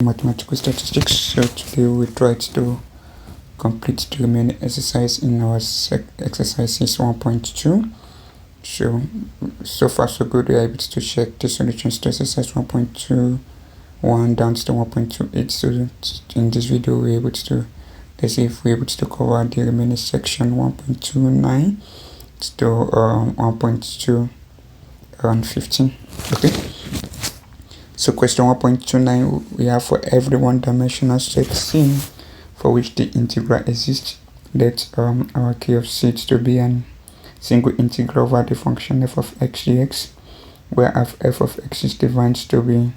Mathematical statistics. So today we try to complete the remaining exercise in our exercises 1.2. So far so good. We are able to check the solutions to exercise 1.21 down to 1.28. So in this video we're able to, let's see if we're able to cover the remaining section 1.29 to 1.215. Okay. So question 1.29, we have for every one-dimensional set C for which the integral exists, let our K of C to be an single integral over the function f of x dx, where f of x is defined to be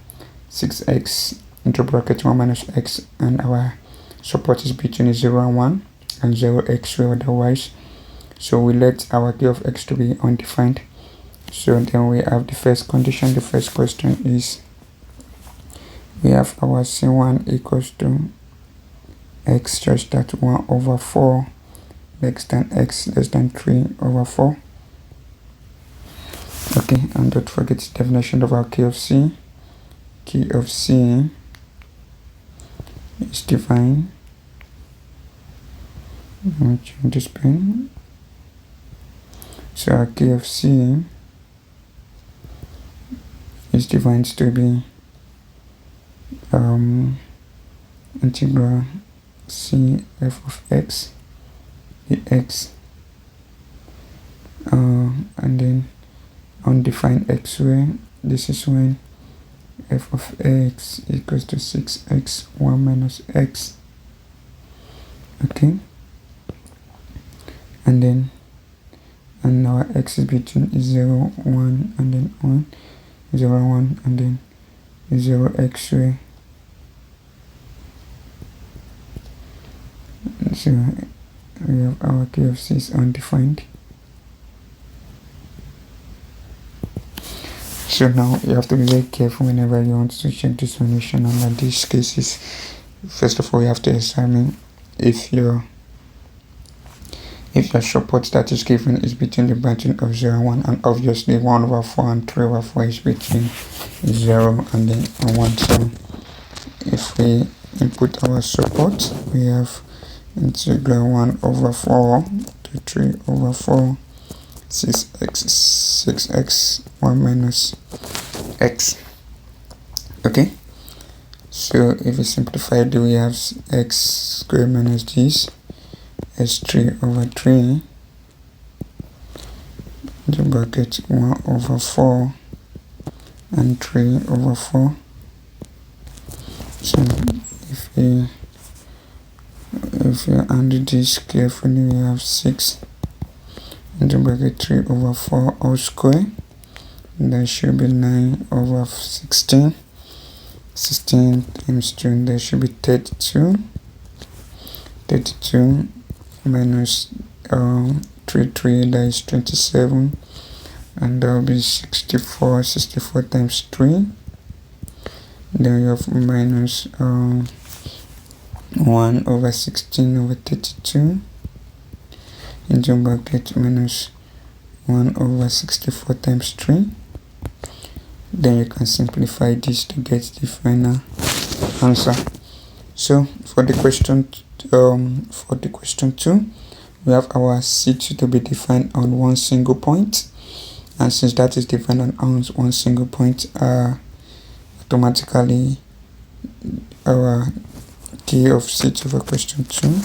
6x into bracket 1 minus x, and our support is between 0 and 1 and 0x or otherwise. So we let our K of x to be undefined. So then we have the first condition. The first question is, we have our C1 equals to x such that 1 over 4 less than x less than 3 over 4. Okay, and don't forget the definition of our K of C. K of C is defined. Let me change this pen. So our K of C is defined to be integral c f of x dx, and then undefined x way. This is when f of x equals to 6x 1 minus x. Okay, and then our x is between 0 1 and then 1 0 1 and then 0x way. So we have our K of C is undefined. So now you have to be very careful whenever you want to check the solution under these cases. First of all, you have to examine if your support that is given is between the bracket of 0 and 1, and obviously 1 over 4 and 3 over 4 is between 0 and then 1. So if we input our support, we have integral 1 over 4 to 3 over 4 6x 1 minus x. Okay, so if we simplify it, we have x squared minus this s3 over 3 the bracket 1 over 4 and 3 over 4. So if we undo this carefully, we have 6 into bracket 3 over 4 all square. That should be 9 over 16. 16 times 2, that should be 32. 32 minus 3, that is 27, and that will be 64. 64 times 3, then you have minus 1 over 16 over 32 into bracket minus 1 over 64 times 3. Then you can simplify this to get the final answer. So for the question 2, we have our C2 to be defined on one single point, and since that is defined on one single point, automatically our K of C2 for question 2,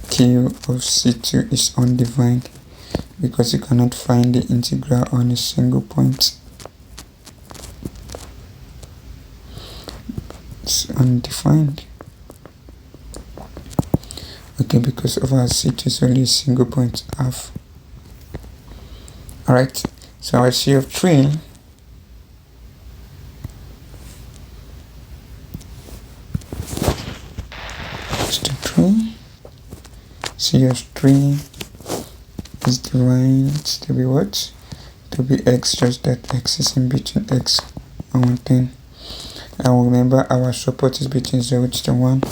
K of C2 is undefined because you cannot find the integral on a single point. It's undefined. Okay, because of our C2 is only a single point half. Alright, so our C of 3 is to 3. C of 3 is defined to be what? To be x, just that x is in between x and 1 thing. And remember our support is between 0 to 1,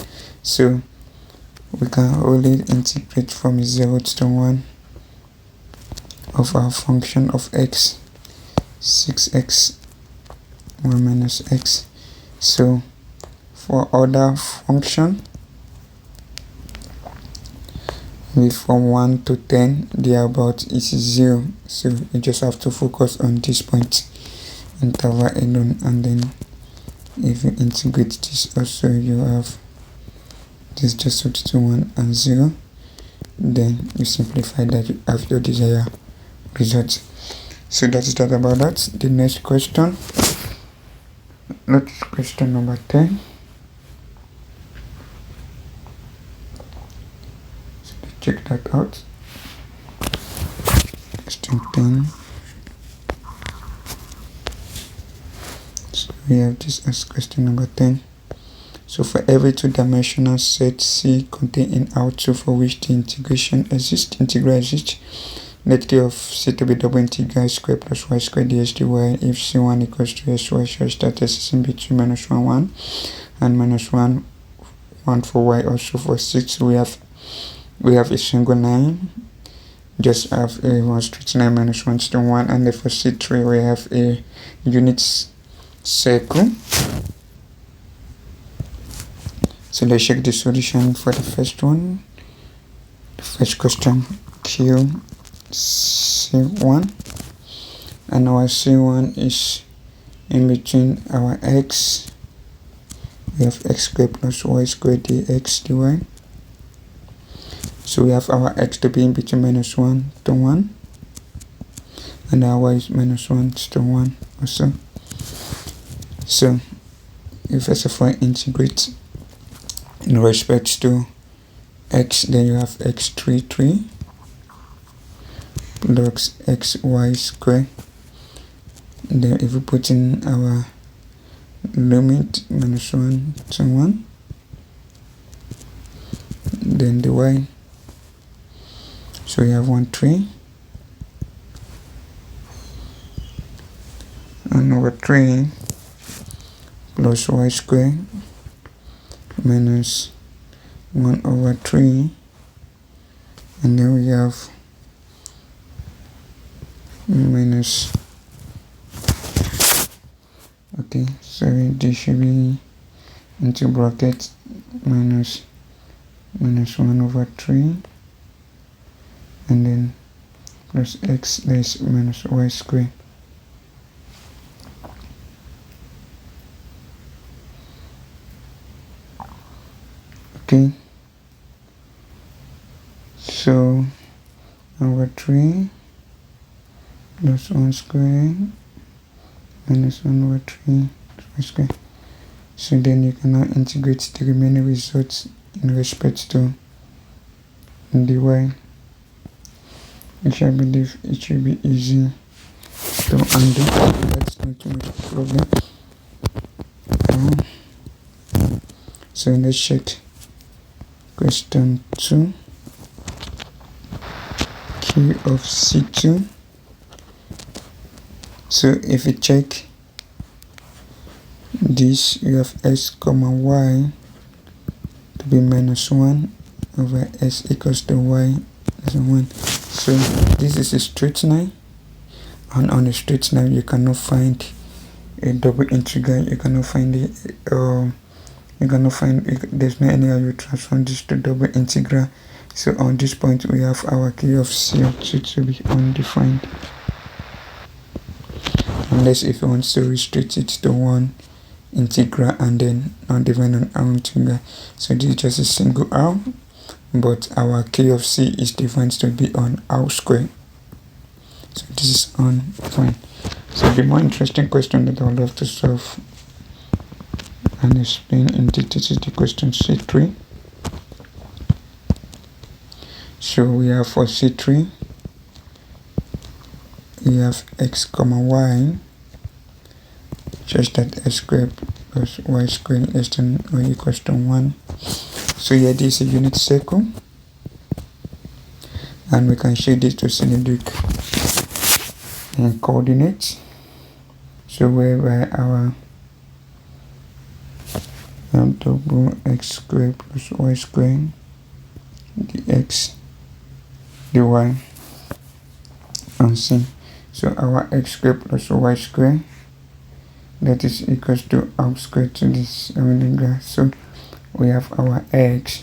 so we can only integrate from 0 to 1 of our function of x, 6x 1 minus x. So for other function, from 1 to 10, the about is 0. So you just have to focus on this point interval alone, and then if you integrate this also, you have this just switch to 1 and 0. Then you simplify that, you have your desired result. So that's that about that. The next question, that's question number 10. So check that out. Question 10. So we have this as question number 10. So for every two-dimensional set C contained in R2 for which the integral exists, let K of C to be double integral square plus y square ds dy if C1 equals to sy such that S is in between minus 1, 1 and minus 1, 1 for y. Also for 6, we have a single line, just have a one straight line minus 1 to 1, and then for C3 we have a unit circle. So let's check the solution for the first one. The first question, Q1, and our C1 is in between our x. We have x squared plus y squared dx dy. So we have our x to be in between minus 1 to 1, and our y is minus 1 to 1 also. So if first of all integrate in respect to x, then you have x33 plus xy square. Then if we put in our limit minus 1 to 1, then the y, so we have 1 3 and over 3 plus y square minus 1 over 3, and then we have minus, okay, sorry, this should be into bracket minus 1 over 3, and then plus x, that is minus y square. Okay, so over 3 plus 1 square minus 1 over 3 y square. So then you can now integrate the remaining results in respect to dy, which I believe it should be easy to undo. That's not too much problem. So let's check question 2, Q of C2. So if you check this, you have x comma y to be minus 1 over s equals to y as 1. So this is a straight line, and on a straight line you cannot find a double integral. You cannot find there's no any how you transform this to double integral. So on this point we have our Q of C2 to be undefined, unless if you want to restrict it to one integral and then undefined on our integral. So this is just a single r, but our Q of C is defined to be on r square. So this is undefined. So the more interesting question that I would love to solve and explain in detail is the question C3. So we have for C3, we have x comma y such that x squared plus y squared less than or equals to 1. So here this is a unit circle, and we can shade this to cylindric coordinates. So whereby our double x squared plus y squared dx dy and c. So our x squared plus y squared that is equals to half square to this omega. So we have our x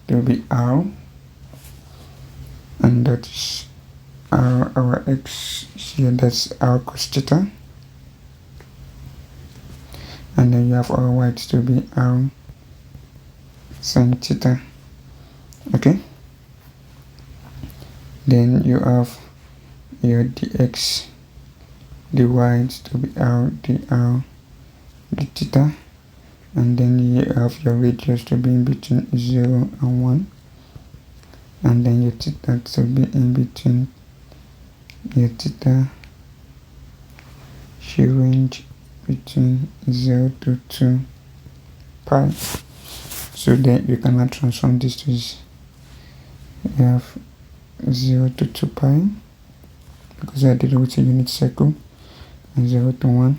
to be r, and that is our x here, that's r cos theta, and then you have our y to be r sin theta. Okay, then you have your dx dy to be r dr d theta, and then you have your radius to be in between 0 and 1, and then your theta to be in between your theta should range between 0 to 2 pi. So then you cannot transform this to this. You have 0 to 2 pi because I did it with a unit circle, and 0 to 1.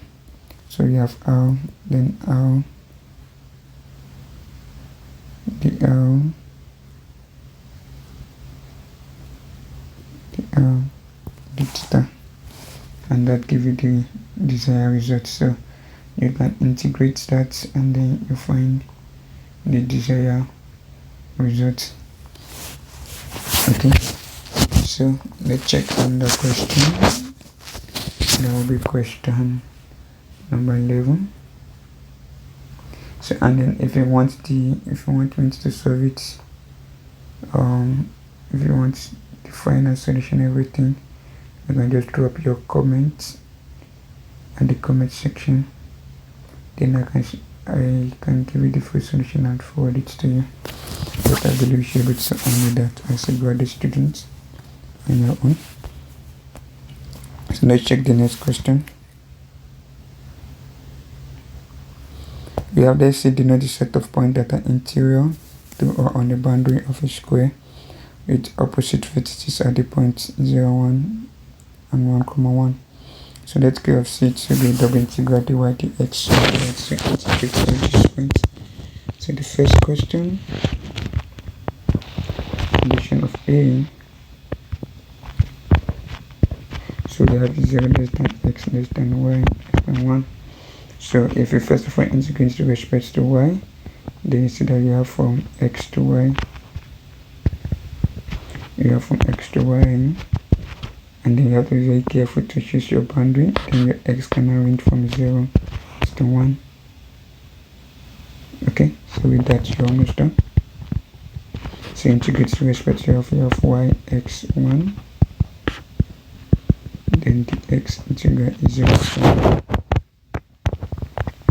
So you have r, then r dr dr d theta, and that gives you the desired result. So you can integrate that and then you find the desired result. Okay, so let's check on the question. That will be question number 11. So, and then if you want me to solve it, if you want the final solution, everything, you can just drop your comments at the comment section. Then I can give you the full solution and forward it to you. But I believe you should be able to only that as a graduate student on your own. So let's check the next question. We have there say denote the set of points that are interior to or on the boundary of a square with opposite vertices at the points 0, 1 and 1, 1. So let's go of C to be double integral dy dx. So let's integrate all these points. So the first question, condition of A. So we have 0 less than x less than y less than 1. So if you first of all integrate with respect to y, then you see that you have from x to y. You have from x to y, and then you have to be very careful to choose your boundary. Then your x can range from 0 to 1. Okay, so with that you're almost done. So integrate with respect to you have y x1, then the x integral is 0 to 1.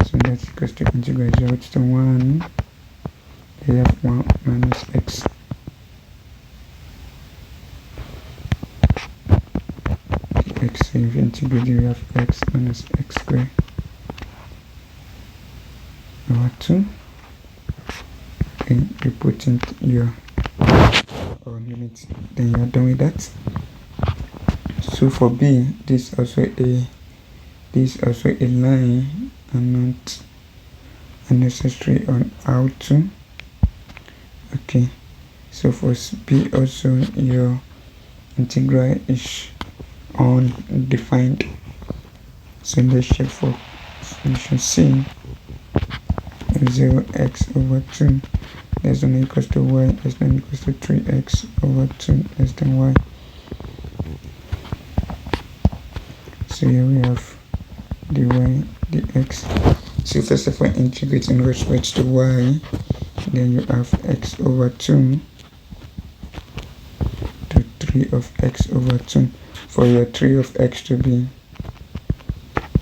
So that's equals to integral 0 to 1. You have 1 minus x. X, so if you integrate, you have x minus x squared over 2. Then you put in your limits, then you are done with that. So for B, this is also a line and not unnecessary on R2. Okay, so for B also your integral is undefined. So let's check for solution C. 0x over 2 less than or equals to y less than or equals to 3x over 2 less than y. So here we have dy dx. So first of all, integrate in respect to y, then you have x over 2 to 3 of x over 2. For your 3 of x to be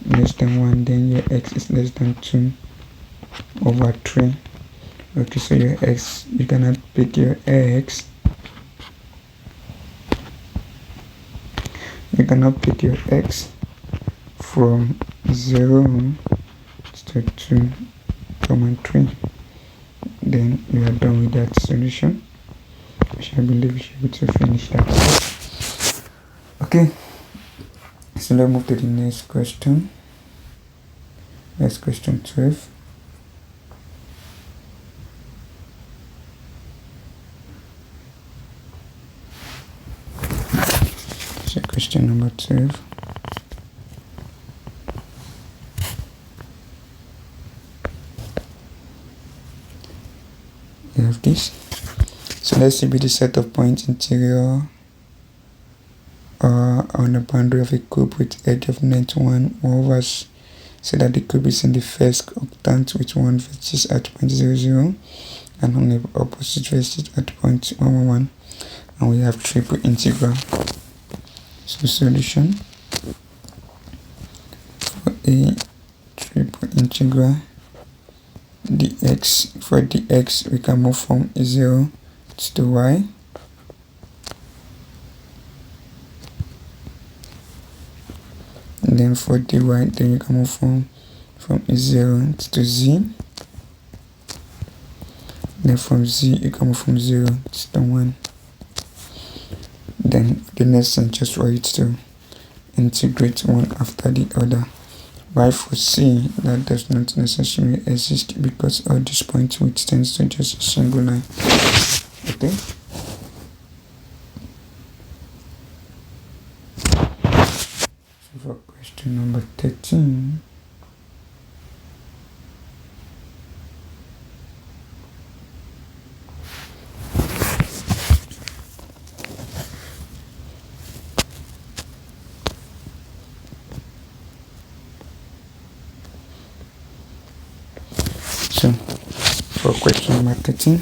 less than 1, then your x is less than 2 over 3. Okay, so your x, you cannot pick your x. You cannot pick your x from 0 to 2, 3. Then you are done with that solution, which I believe you should be able to finish that. Okay, so let's move to the next question. That's question 12. So question number 12. we have this. So let's see the set of points interior on the boundary of a cube with edge of net 1 over, so that the cube is in the first octant with one vertex at 0.00 and on the opposite vertex at 0.111, and we have triple integral. So solution for a triple integral dx, for dx we can move from 0 to y, and then for dy then you can move from 0 to z, then from z you can move from 0 to 1. Then the next thing, just for it to integrate one after the other. While for c, that does not necessarily exist because all these points which tends to just a single line. Okay. So for question number 13, so for question number 13,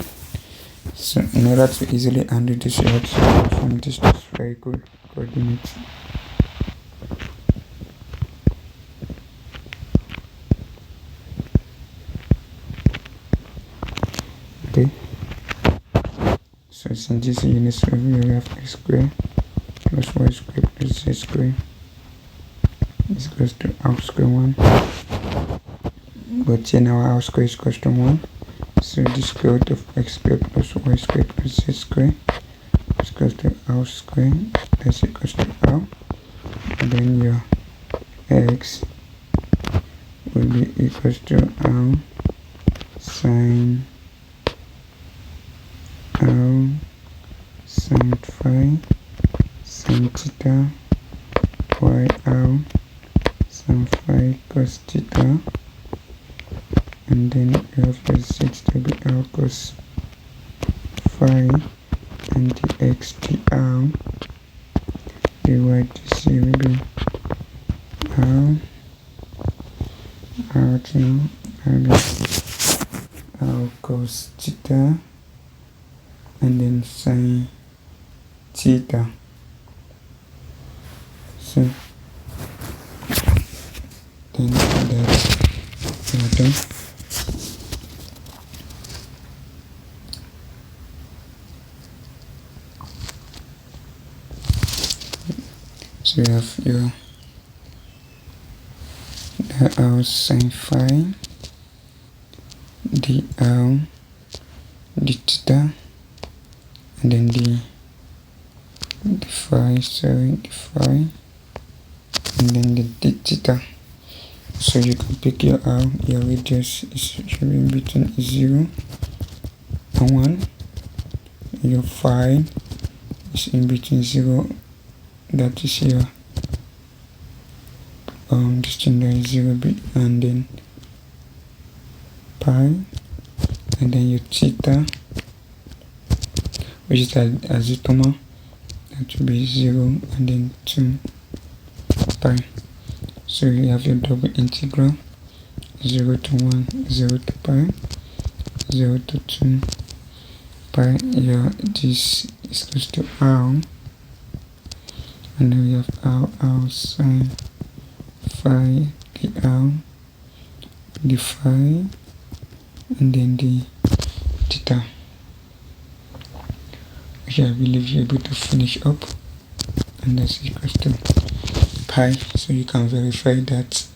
so in order to easily handle this, you have to from this spherical coordinates. Okay, so since this is unit circle, we have x squared plus y squared plus z squared is equals to r square 1, but here now r square is equals to 1, so the square root of x squared plus y squared plus z squared is equals to r squared, that's equals to r, and then your x will be equals to r sine phi sin theta y r sin phi cos theta, and then you have the z to be r cos phi, and the x dr dy dc will be r cos theta, and then sin theta. So then that's done. So you have your r sin phi dr d theta, and then the phi, and then the d theta. So you can pick your r, your radius should be in between 0 and 1, your phi is in between 0, that is your this thing there is 0 and then pi, and then your theta, which is azotoma, that will be 0 and then 2 pi. So you have your double integral 0 to 1, 0 to pi, 0 to 2 pi. This is equals to r, and then we have r sin phi dr the phi, and then the theta, which I believe you're able to finish up, and that's equals to pi. So you can verify that.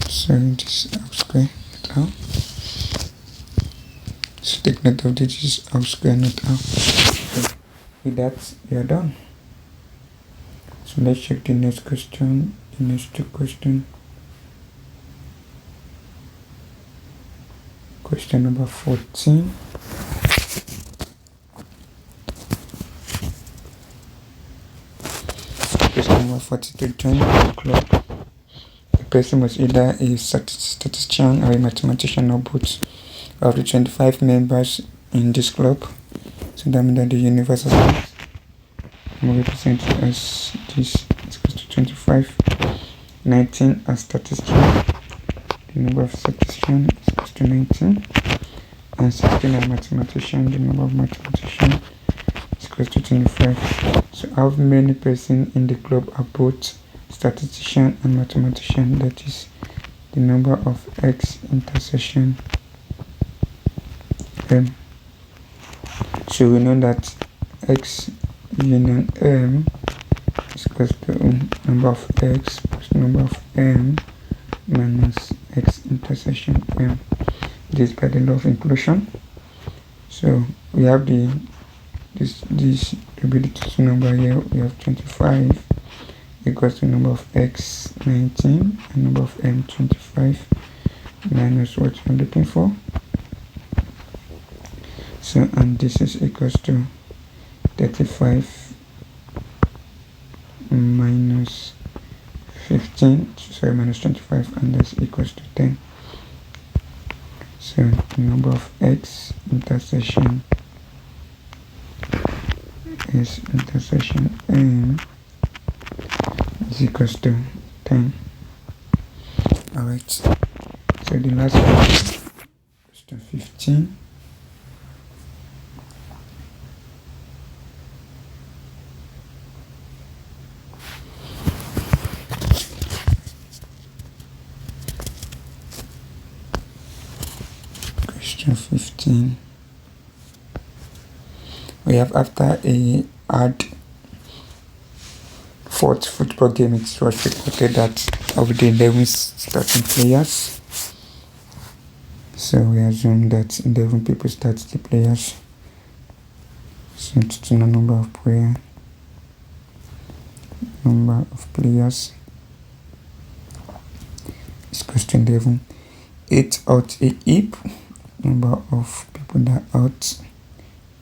So this is r square not r. So take note of this is r square not r. So with that we are done. So let's check the next question, the next two questions. Question number 14. Question number 42. Join the club. person was either a statistician or a mathematician or both. Of the 25 members in this club, so that means that the universal will represent as this is equal to 25. 19 as statistician, the number of statisticians is equal to 19, and 16 as mathematician, the number of mathematicians is equal to 25. So how many persons in the club are both statistician and mathematician? That is the number of X intersection M. So we know that X union M is equal to number of X plus number of M minus X intersection M. This by the law of inclusion. So we have this distributed number here. We have 25 equals to number of X 19 and number of M 25 minus what we're looking for. So, and this is equals to 35 minus 15, sorry, minus 25, and that's equals to 10. So the number of X intersection is intersection M is equals to 10. Alright, so the last one is to 15. Question 15. We have after a hard fourth football game, it was reported that of the 11 starting players. So we assume that 11 people start the players. So total number of players is equal to 11. 8 out a heap. Number of people that out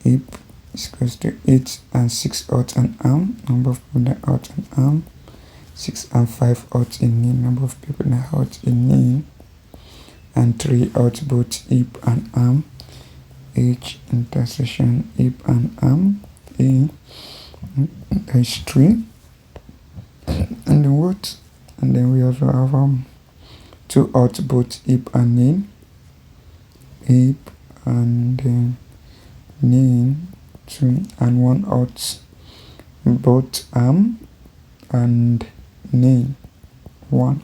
heap is equal to 8, and 6 out an arm. Number of people that out an arm. 6 and 5 out a knee. Number of people that out a knee. And 3 out both hip and arm. H intersection hip and arm. A, that is 3. And then what? And then we also have 2 out both hip and knee. Hip and then knee 2, and 1 out both arm and knee 1,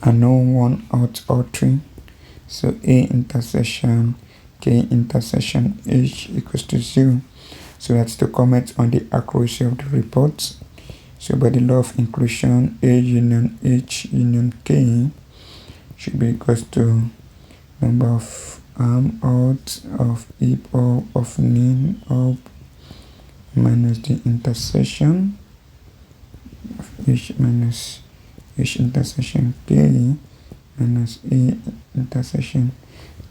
and no 1 out all 3. So A intersection K intersection H equals to 0. So that's to comment on the accuracy of the report. So by the law of inclusion, A union H union K should be equals to number of arm out, of hip or of knee up, minus the intersection of H minus H intersection K minus A intersection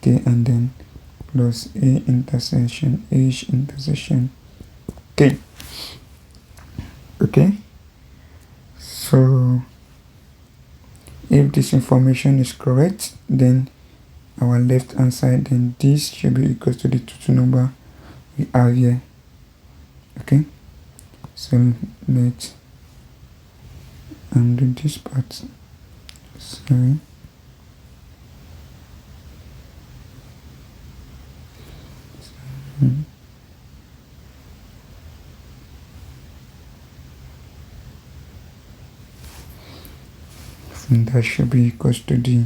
K, and then plus A intersection H intersection K. Okay, so if this information is correct, then our left hand side, then this should be equal to the total number we have here. Okay, so let's undo this part. Sorry. And that should be equal to the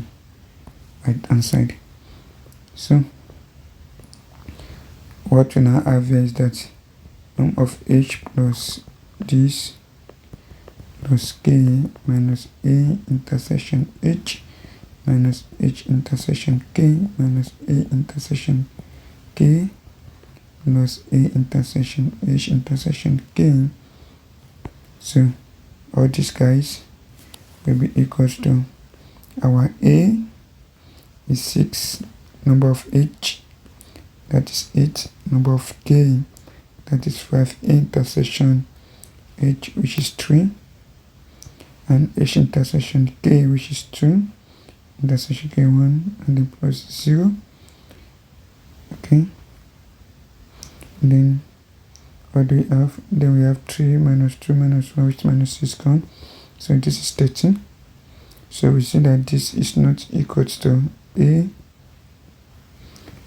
right hand side. So what we now have here is that number of H plus this plus K minus A intersection H minus H intersection K minus A intersection K plus A intersection H intersection K. So all these guys will be equals to our A is 6, number of H, that is 8, number of K, that is 5, intersection H, which is 3, and H intersection K, which is 2, intersection K1, and then plus 0. Okay. And then what do we have? Then we have 3 minus 2 minus 1, which is minus 6 gone. So this is 13. So we see that this is not equal to A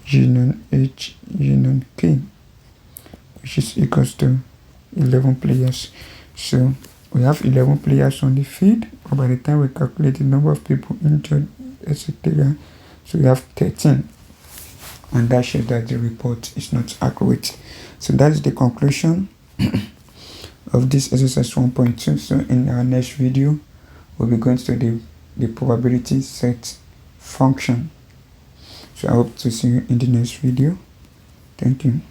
union H union K, which is equal to 11 players. So we have 11 players on the field, but by the time we calculate the number of people injured, etc., so we have 13. And that shows that the report is not accurate. So that's the conclusion of this exercise 1.2. So in our next video, we'll be going to the probability set function. So I hope to see you in the next video. Thank you.